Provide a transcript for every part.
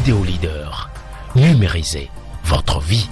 Vidéo Leader. Numérisez votre vie.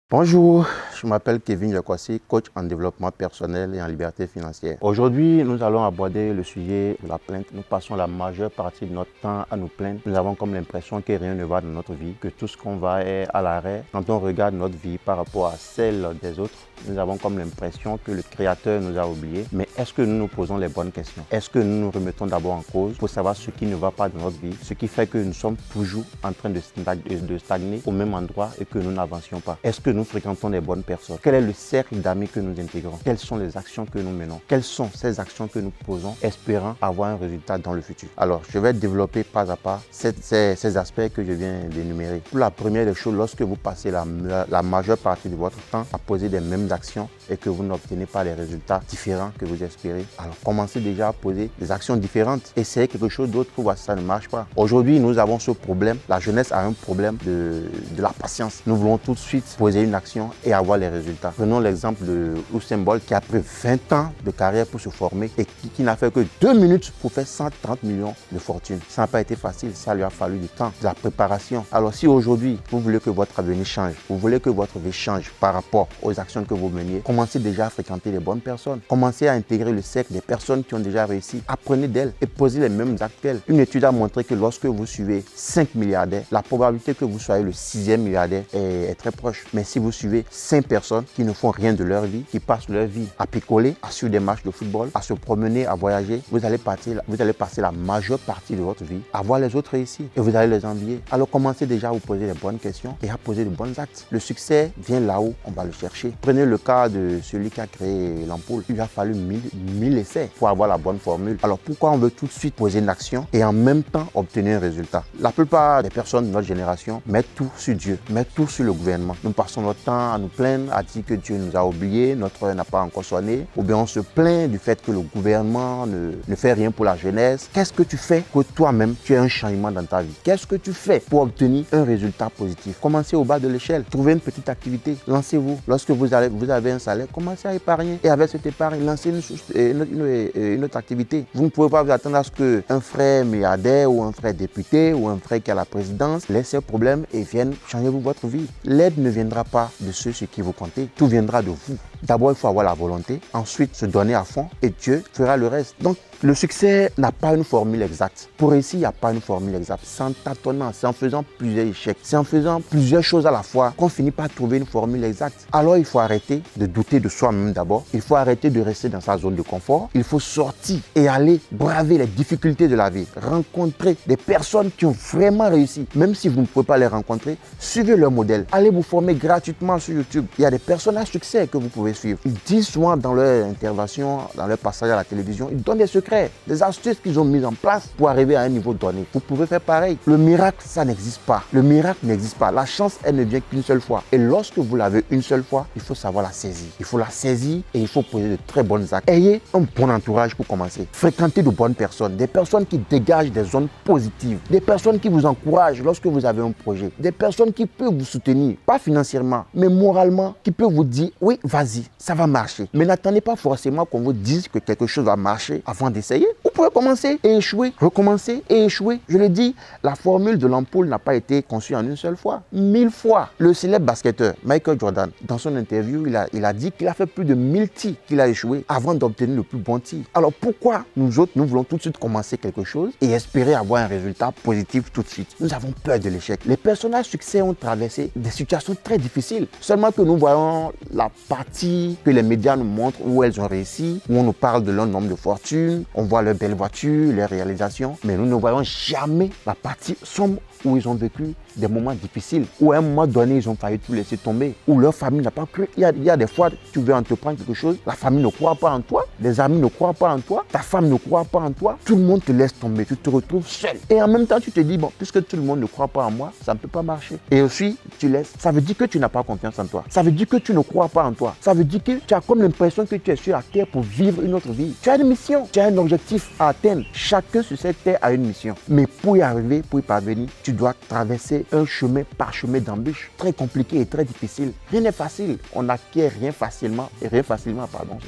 Bonjour, je m'appelle Kevin Yakwasi, coach en développement personnel et en liberté financière. Aujourd'hui, nous allons aborder le sujet de la plainte. Nous passons la majeure partie de notre temps à nous plaindre. Nous avons comme l'impression que rien ne va dans notre vie, que tout ce qu'on va est à l'arrêt. Quand on regarde notre vie par rapport à celle des autres, nous avons comme l'impression que le Créateur nous a oubliés. Mais est-ce que nous nous posons les bonnes questions? Est-ce que nous nous remettons d'abord en cause pour savoir ce qui ne va pas dans notre vie, ce qui fait que nous sommes toujours en train de stagner au même endroit et que nous n'avancions pas? Est-ce que nous fréquentons les bonnes personnes? Quel est le cercle d'amis que nous intégrons? Quelles sont les actions que nous menons? Quelles sont ces actions que nous posons espérant avoir un résultat dans le futur? Alors, je vais développer pas à pas ces aspects que je viens d'énumérer. Pour la première des choses, lorsque vous passez la majeure partie de votre temps à poser des mêmes actions et que vous n'obtenez pas les résultats différents que vous espérez, alors commencez déjà à poser des actions différentes. Essayez quelque chose d'autre pour voir si ça ne marche pas. Aujourd'hui, nous avons ce problème. La jeunesse a un problème de la patience. Nous voulons tout de suite poser une action et avoir les résultats. Prenons l'exemple de Usain Bolt qui a pris 20 ans de carrière pour se former et qui n'a fait que 2 minutes pour faire 130 millions de fortune. Ça n'a pas été facile, ça lui a fallu du temps, de la préparation. Alors si aujourd'hui, vous voulez que votre avenir change, vous voulez que votre vie change par rapport aux actions que vous meniez, commencez déjà à fréquenter les bonnes personnes. Commencez à intégrer le cercle des personnes qui ont déjà réussi. Apprenez d'elles et posez les mêmes actes qu'elles. Une étude a montré que lorsque vous suivez 5 milliardaires, la probabilité que vous soyez le 6e milliardaire est très proche. Mais si vous suivez 5 personnes qui ne font rien de leur vie, qui passent leur vie à picoler, à suivre des matchs de football, à se promener, à voyager, vous allez passer la majeure partie de votre vie à voir les autres réussir et vous allez les envier. Alors commencez déjà à vous poser les bonnes questions et à poser de bons actes. Le succès vient là où on va le chercher. Prenez le cas de celui qui a créé l'ampoule. Il a fallu 1000 essais pour avoir la bonne formule. Alors pourquoi on veut tout de suite poser une action et en même temps obtenir un résultat? La plupart des personnes de notre génération mettent tout sur Dieu, mettent tout sur le gouvernement. Nous passons notre temps à nous plaindre, à dire que Dieu nous a oubliés, notre heure n'a pas encore sonné, ou bien on se plaint du fait que le gouvernement ne fait rien pour la jeunesse. Qu'est-ce que tu fais que toi-même tu aies un changement dans ta vie? Qu'est-ce que tu fais pour obtenir un résultat positif? Commencez au bas de l'échelle, trouvez une petite activité, lancez-vous. Lorsque vous avez un salaire, commencez à épargner et avec cette épargne, lancez une autre activité. Vous ne pouvez pas vous attendre à ce qu'un frère milliardaire ou un frère député ou un frère qui a la présidence laisse ses problèmes et vienne changer votre vie. L'aide ne viendra pas de ceux sur qui vous comptez, tout viendra de vous. D'abord, il faut avoir la volonté, ensuite se donner à fond et Dieu fera le reste. Donc, le succès n'a pas une formule exacte. Pour réussir, il n'y a pas une formule exacte. C'est en tâtonnant, c'est en faisant plusieurs échecs, c'est en faisant plusieurs choses à la fois qu'on finit par trouver une formule exacte. Alors, il faut arrêter de douter de soi-même d'abord. Il faut arrêter de rester dans sa zone de confort. Il faut sortir et aller braver les difficultés de la vie. Rencontrer des personnes qui ont vraiment réussi. Même si vous ne pouvez pas les rencontrer, suivez leur modèle. Allez vous former gratuitement sur YouTube. Il y a des personnes à succès que vous pouvez suivre. Ils disent souvent dans leur intervention, dans leur passage à la télévision, ils donnent des secrets, des astuces qu'ils ont mises en place pour arriver à un niveau donné. Vous pouvez faire pareil. Le miracle, ça n'existe pas. Le miracle n'existe pas. La chance, elle ne vient qu'une seule fois. Et lorsque vous l'avez une seule fois, il faut savoir la saisir. Il faut la saisir et il faut poser de très bonnes actes. Ayez un bon entourage pour commencer. Fréquentez de bonnes personnes, des personnes qui dégagent des zones positives, des personnes qui vous encouragent lorsque vous avez un projet, des personnes qui peuvent vous soutenir, pas financièrement, mais moralement, qui peuvent vous dire, oui, vas-y, ça va marcher. Mais n'attendez pas forcément qu'on vous dise que quelque chose va marcher avant d'essayer. Vous pouvez commencer et échouer, recommencer et échouer. Je l'ai dit, la formule de l'ampoule n'a pas été conçue en une seule fois, 1000 fois. Le célèbre basketteur Michael Jordan, dans son interview, il a dit qu'il a fait plus de 1000 tirs qu'il a échoué avant d'obtenir le plus bon tir. Alors pourquoi nous autres, nous voulons tout de suite commencer quelque chose et espérer avoir un résultat positif tout de suite? Nous avons peur de l'échec. Les personnes à succès ont traversé des situations très difficiles. Seulement que nous voyons la partie que les médias nous montrent où elles ont réussi, où on nous parle de leur nombre de fortune, on voit leur belles voitures, les réalisations, mais nous ne voyons jamais la partie sombre où ils ont vécu des moments difficiles, où à un moment donné, ils ont failli tout laisser tomber, où leur famille n'a pas cru. Il y a des fois, tu veux entreprendre quelque chose, la famille ne croit pas en toi, les amis ne croient pas en toi, ta femme ne croit pas en toi, tout le monde te laisse tomber, tu te retrouves seul. Et en même temps, tu te dis, bon, puisque tout le monde ne croit pas en moi, ça ne peut pas marcher. Et aussi, tu laisses. Ça veut dire que tu n'as pas confiance en toi. Ça veut dire que tu ne crois pas en toi. Ça veut dire que tu as comme l'impression que tu es sur la terre pour vivre une autre vie. Tu as une mission, tu as un objectif à atteindre. Chacun sur cette terre a une mission. Mais pour y arriver, pour y parvenir, tu dois traverser un chemin parsemé d'embûches, très compliqué et très difficile. Rien n'est facile. On n'acquiert rien facilement sur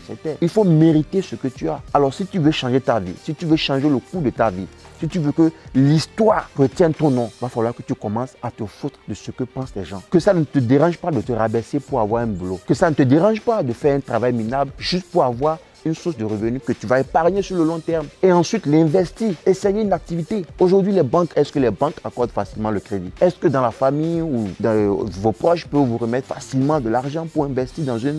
cette terre. Il faut mériter ce que tu as. Alors si tu veux changer ta vie, si tu veux changer le cours de ta vie, si tu veux que l'histoire retienne ton nom, il va falloir que tu commences à te foutre de ce que pensent les gens. Que ça ne te dérange pas de te rabaisser pour avoir un boulot. Que ça ne te dérange pas de faire un travail minable juste pour avoir une source de revenus que tu vas épargner sur le long terme. Et ensuite, l'investir, essayer une activité. Aujourd'hui, les banques, est-ce que les banques accordent facilement le crédit? Est-ce que dans la famille ou dans vos proches peuvent vous remettre facilement de l'argent pour investir dans une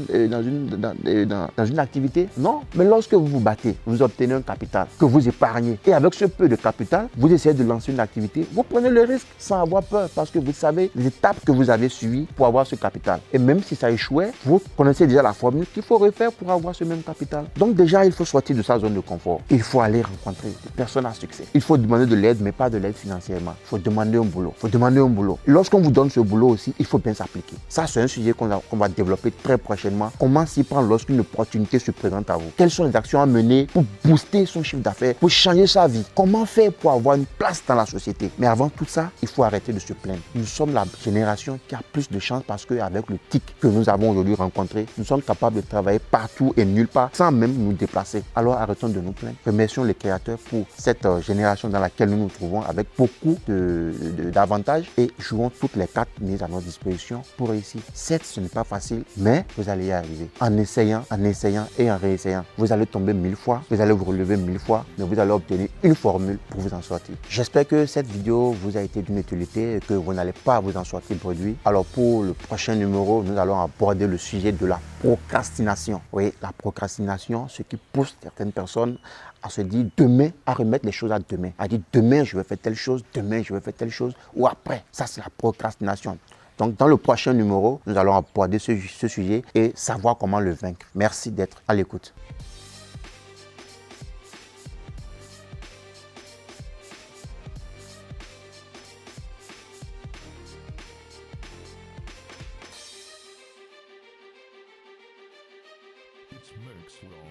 activité? Non. Mais lorsque vous vous battez, vous obtenez un capital que vous épargnez. Et avec ce peu de capital, vous essayez de lancer une activité. Vous prenez le risque sans avoir peur parce que vous savez les étapes que vous avez suivies pour avoir ce capital. Et même si ça échouait, vous connaissez déjà la formule qu'il faut refaire pour avoir ce même capital. Donc déjà, il faut sortir de sa zone de confort. Il faut aller rencontrer des personnes à succès. Il faut demander de l'aide, mais pas de l'aide financièrement. Il faut demander un boulot. Lorsqu'on vous donne ce boulot aussi, il faut bien s'appliquer. Ça, c'est un sujet qu'on va développer très prochainement. Comment s'y prendre lorsqu'une opportunité se présente à vous? Quelles sont les actions à mener pour booster son chiffre d'affaires, pour changer sa vie? Comment faire pour avoir une place dans la société? Mais avant tout ça, il faut arrêter de se plaindre. Nous sommes la génération qui a plus de chance parce qu'avec le TIC que nous avons aujourd'hui rencontré, nous sommes capables de travailler partout et nulle part sans même nous déplacer. Alors arrêtons de nous plaindre. Remercions les créateurs pour cette génération dans laquelle nous nous trouvons avec beaucoup d'avantages et jouons toutes les cartes mises à notre disposition pour réussir. Certes, ce n'est pas facile, mais vous allez y arriver. En essayant et en réessayant. Vous allez tomber 1000 fois, vous allez vous relever 1000 fois, mais vous allez obtenir une formule pour vous en sortir. J'espère que cette vidéo vous a été d'une utilité et que vous n'allez pas vous en sortir produit. Alors pour le prochain numéro, nous allons aborder le sujet de la procrastination. Oui, la procrastination, ce qui pousse certaines personnes à se dire demain, à remettre les choses à demain. À dire demain, je vais faire telle chose, demain, je vais faire telle chose, ou après. Ça, c'est la procrastination. Donc, dans le prochain numéro, nous allons aborder ce sujet et savoir comment le vaincre. Merci d'être à l'écoute. It's Maxwell.